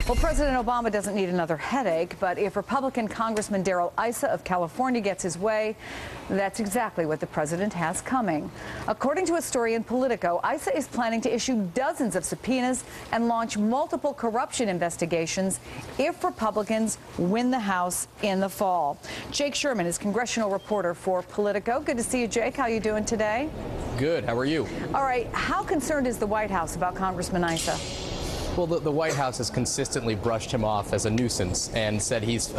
Well, President Obama doesn't need another headache, but if Republican Congressman Darrell Issa of California gets his way, that's exactly what the president has coming. According to a story in Politico, Issa is planning to issue dozens of subpoenas and launch multiple corruption investigations if Republicans win the House in the fall. Jake Sherman is congressional reporter for Politico. Good to see you, Jake. How are you doing today? Good. How are you? All right. How concerned is the White House about Congressman Issa? Well, the White House has consistently brushed him off as a nuisance and said he's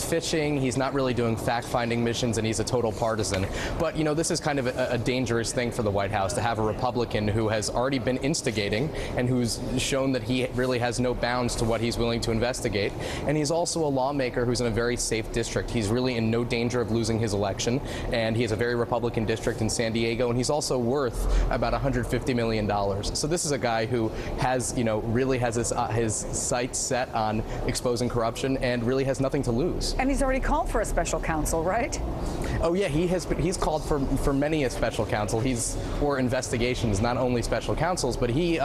fishing, he's not really doing fact-finding missions, and he's a total partisan. But, you know, this is kind of a dangerous thing for the White House to have a Republican who has already been instigating and who's shown that he really has no bounds to what he's willing to investigate. And he's also a lawmaker who's in a very safe district. He's really in no danger of losing his election, and he has a very Republican district in San Diego, and he's also worth about $150 million. So this is a guy who has, you know, really has his sights set on exposing corruption and really has nothing to lose. And he's already called for a special counsel, right? Oh yeah, he's called for many a special counsel. Or investigations, not only special counsels, but he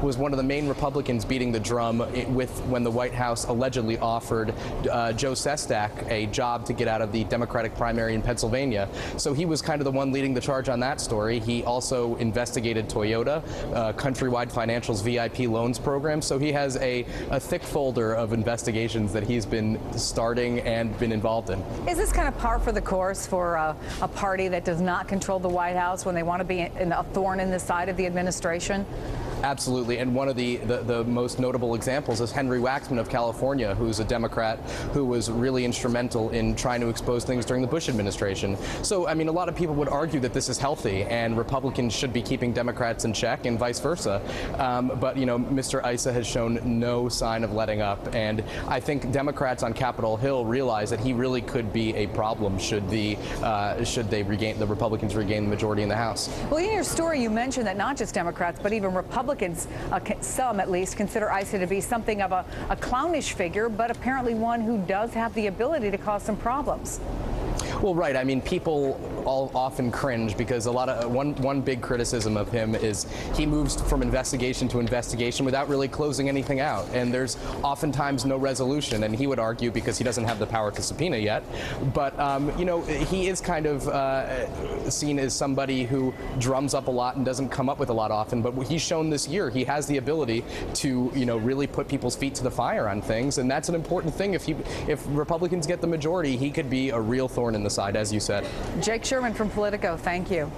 was one of the main Republicans beating the drum when the White House allegedly offered Joe Sestak a job to get out of the Democratic primary in Pennsylvania. So he was kind of the one leading the charge on that story. He also investigated Toyota, Countrywide Financial's VIP loans program. So he has a thick folder of investigations that he's been starting and been involved in. Is this kind of par for the course for a party that does not control the White House when they want to be a thorn in the side of the administration? Absolutely, and one of the most notable examples is Henry Waxman of California, who's a Democrat who was really instrumental in trying to expose things during the Bush administration. So, I mean, a lot of people would argue that this is healthy and Republicans should be keeping Democrats in check and vice versa. But, you know, Mr. Issa has shown no sign of letting up, and I think Democrats on Capitol Hill realize that he really could be a problem should the Republicans regain the majority in the House. Well, in your story, you mentioned that not just Democrats, but even Republicans, some at least, consider Issa to be something of a clownish figure, but apparently one who does have the ability to cause some problems. Well, right. I mean, people often cringe because one big criticism of him is he moves from investigation to investigation without really closing anything out, and there's oftentimes no resolution. And he would argue because he doesn't have the power to subpoena yet. But you know, he is kind of seen as somebody who drums up a lot and doesn't come up with a lot often. But he's shown this year he has the ability to, you know, really put people's feet to the fire on things, and that's an important thing. If Republicans get the majority, he could be a real thorn in the side, as you said. Jake Sherman from Politico, thank you.